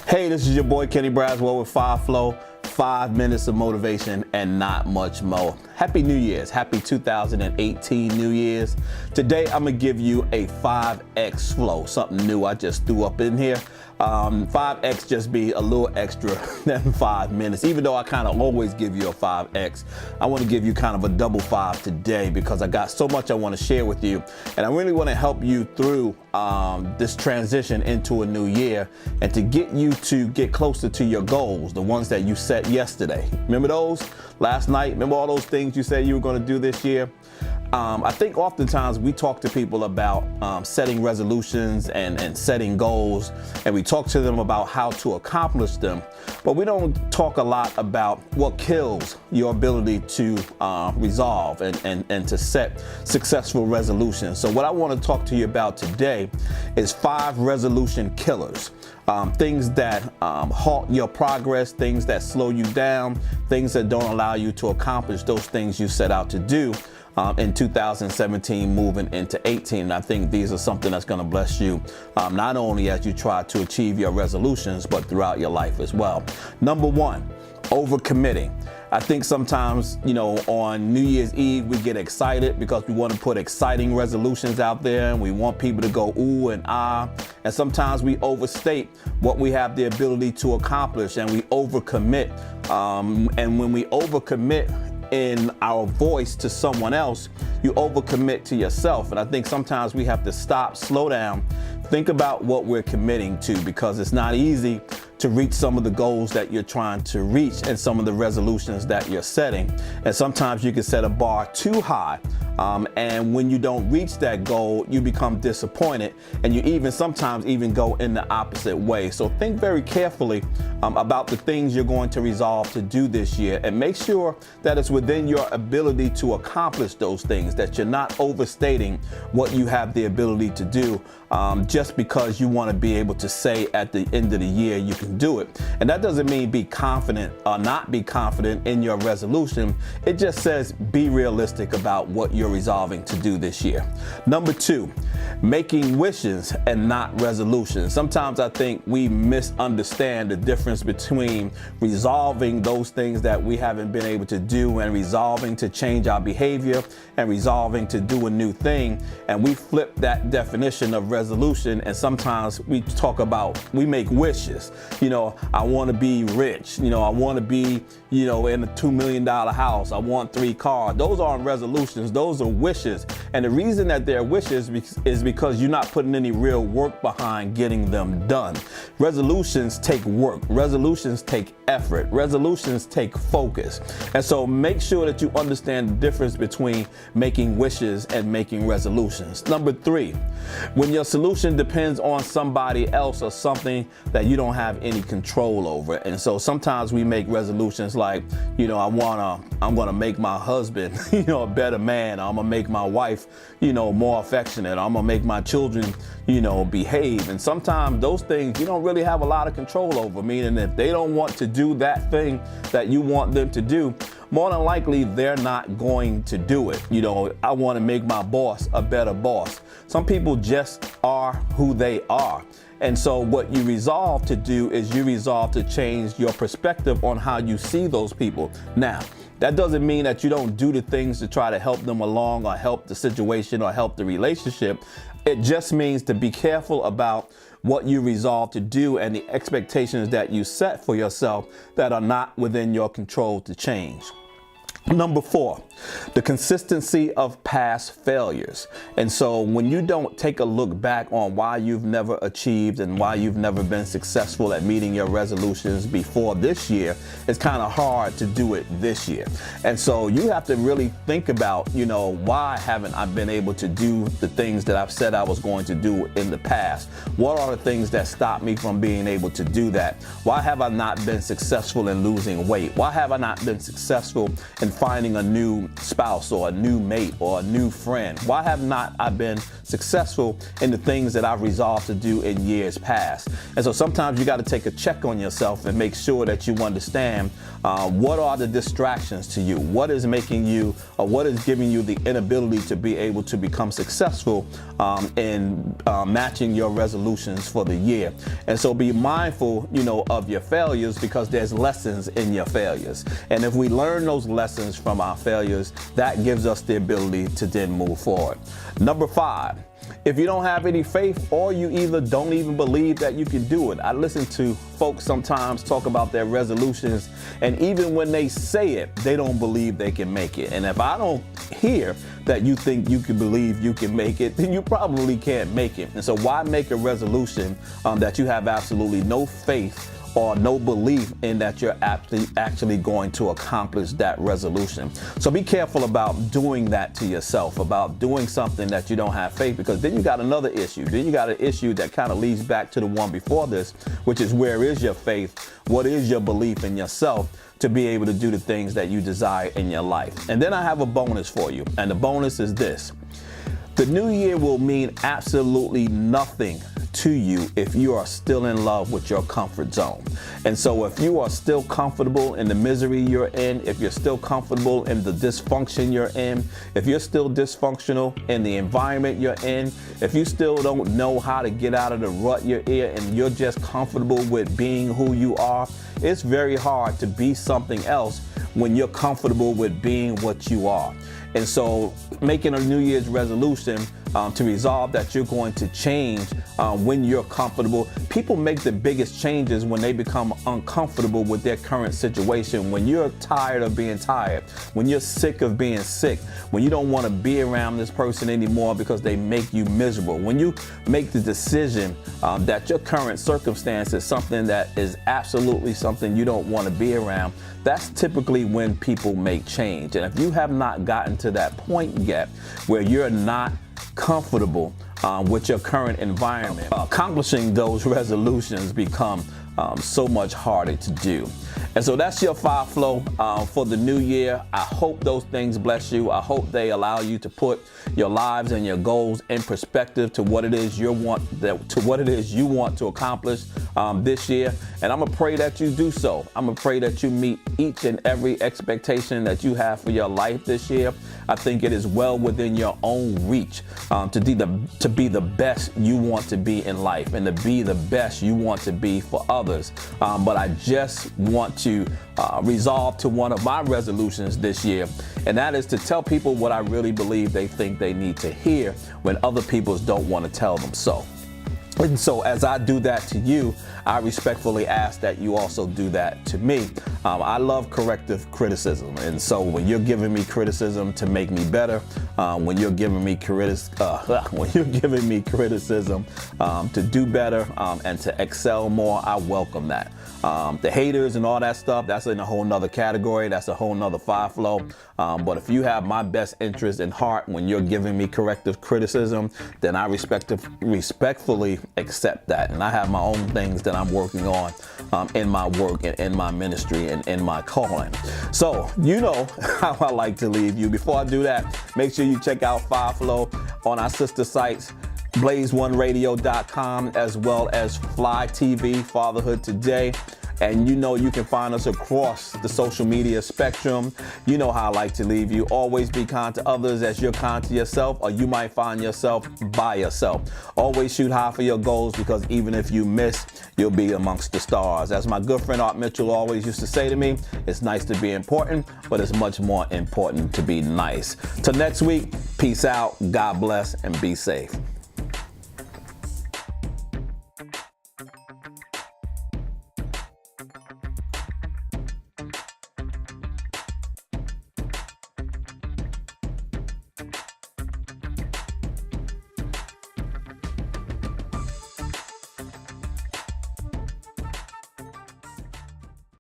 Hey, this is your boy Kenneth Braswell with 5Flow, 5 minutes of motivation and not much more. Happy New Year's, happy 2018 New Year's. Today I'm gonna give you a 5X flow, something new I just threw up in here. 5X just be a little extra than 5 minutes. Even though I kind of always give you a 5X, I want to give you kind of a double 5 today because I got so much I want to share with you. And I really want to help you through this transition into a new year and to get you to get closer to your goals, the ones that you set yesterday. Remember those last night? Remember all those things you said you were going to do this year? I think oftentimes we talk to people about setting resolutions and setting goals, and we talk to them about how to accomplish them, but we don't talk a lot about what kills your ability to resolve and to set successful resolutions. So what I want to talk to you about today is 5 resolution killers. Things that halt your progress, things that slow you down, things that don't allow you to accomplish those things you set out to do in 2017 moving into 18. And I think these are something that's going to bless you not only as you try to achieve your resolutions, but throughout your life as well. Number 1, overcommitting. I think sometimes, on New Year's Eve, we get excited because we want to put exciting resolutions out there and we want people to go ooh and ah. And sometimes we overstate what we have the ability to accomplish and we overcommit. And when we overcommit in our voice to someone else, you overcommit to yourself. And I think sometimes we have to stop, slow down, think about what we're committing to, because it's not easy to reach some of the goals that you're trying to reach and some of the resolutions that you're setting. And sometimes you can set a bar too high. And when you don't reach that goal, you become disappointed, and you sometimes go in the opposite way. So think very carefully about the things you're going to resolve to do this year, and make sure that it's within your ability to accomplish those things, that you're not overstating what you have the ability to do just because you want to be able to say at the end of the year you can do it. And that doesn't mean be confident or not be confident in your resolution. It just says be realistic about what you're resolving to do this year. Number 2, making wishes and not resolutions. Sometimes I think we misunderstand the difference between resolving those things that we haven't been able to do and resolving to change our behavior and resolving to do a new thing. And we flip that definition of resolution, and sometimes we make wishes. I want to be rich. I want to be, in a $2 million house. I want 3 cars. Those aren't resolutions. Those are wishes. And the reason that they're wishes is because you're not putting any real work behind getting them done. Resolutions take work. Resolutions take effort. Resolutions take focus. And so make sure that you understand the difference between making wishes and making resolutions. Number 3, when your solution depends on somebody else or something that you don't have any control over. And so sometimes we make resolutions like, I'm gonna make my husband, a better man. I'm gonna make my wife, more affectionate. I'm gonna make my children, behave. And sometimes those things you don't really have a lot of control over, meaning if they don't want to do that thing that you want them to do, more than likely they're not going to do it. I want to make my boss a better boss. Some people just are who they are. And so what you resolve to do is you resolve to change your perspective on how you see those people. Now, that doesn't mean that you don't do the things to try to help them along or help the situation or help the relationship. It just means to be careful about what you resolve to do and the expectations that you set for yourself that are not within your control to change. Number 4, the consistency of past failures. And so when you don't take a look back on why you've never achieved and why you've never been successful at meeting your resolutions before this year, it's kind of hard to do it this year. And so you have to really think about, why haven't I been able to do the things that I've said I was going to do in the past? What are the things that stop me from being able to do that? Why have I not been successful in losing weight? Why have I not been successful in finding a new spouse or a new mate or a new friend? Why have not I been successful in the things that I've resolved to do in years past? And so sometimes you got to take a check on yourself and make sure that you understand what are the distractions to you? What is making you, or what is giving you the inability to be able to become successful in matching your resolutions for the year? And so be mindful, of your failures, because there's lessons in your failures. And if we learn those lessons from our failures, that gives us the ability to then move forward. Number 5. If you don't have any faith, or you either don't even believe that you can do it. I listen to folks sometimes talk about their resolutions, and even when they say it, they don't believe they can make it. And if I don't hear that you think you can believe you can make it, then you probably can't make it. And so why make a resolution that you have absolutely no faith or no belief in that you're actually going to accomplish that resolution? So be careful about doing that to yourself, about doing something that you don't have faith, because then you got another issue. Then you got an issue that kind of leads back to the one before this, which is, where is your faith? What is your belief in yourself to be able to do the things that you desire in your life? And then I have a bonus for you. And the bonus is this: the new year will mean absolutely nothing to you if you are still in love with your comfort zone. And so if you are still comfortable in the misery you're in, if you're still comfortable in the dysfunction you're in, if you're still dysfunctional in the environment you're in, if you still don't know how to get out of the rut you're in, and you're just comfortable with being who you are, it's very hard to be something else when you're comfortable with being what you are. And so making a New Year's resolution to resolve that you're going to change when you're comfortable. People make the biggest changes when they become uncomfortable with their current situation. When you're tired of being tired, when you're sick of being sick, when you don't want to be around this person anymore because they make you miserable. When you make the decision that your current circumstance is something that is absolutely something you don't want to be around, that's typically when people make change. And if you have not gotten to that point yet where you're not comfortable with your current environment, accomplishing those resolutions become so much harder to do. And so that's your 5 flow for the new year. I hope those things bless you. I hope they allow you to put your lives and your goals in perspective to what it is you want to accomplish this year. And I'm gonna pray that you do so. I'm gonna pray that you meet each and every expectation that you have for your life this year. I think it is well within your own reach to be the best you want to be in life, and to be the best you want to be for others. But I just want to resolve to one of my resolutions this year, and that is to tell people what I really believe they think they need to hear when other people don't want to tell them so. And so as I do that to you, I respectfully ask that you also do that to me. I love corrective criticism. And so when you're giving me criticism to make me better, when you're giving me criticism to do better and to excel more, I welcome that. The haters and all that stuff, that's in a whole nother category. That's a whole nother 5 flow. But if you have my best interest in heart when you're giving me corrective criticism, then I respectfully accept that. And I have my own things that I'm working on in my work and in my ministry and in my calling. So you know how I like to leave you. Before I do that, make sure you check out 5 Flow on our sister sites, blaze1radio.com, as well as Fly TV, Fatherhood Today. And you know you can find us across the social media spectrum. You know how I like to leave you. Always be kind to others as you're kind to yourself, or you might find yourself by yourself. Always shoot high for your goals, because even if you miss, you'll be amongst the stars. As my good friend Art Mitchell always used to say to me, it's nice to be important, but it's much more important to be nice. Till next week, peace out, God bless, and be safe.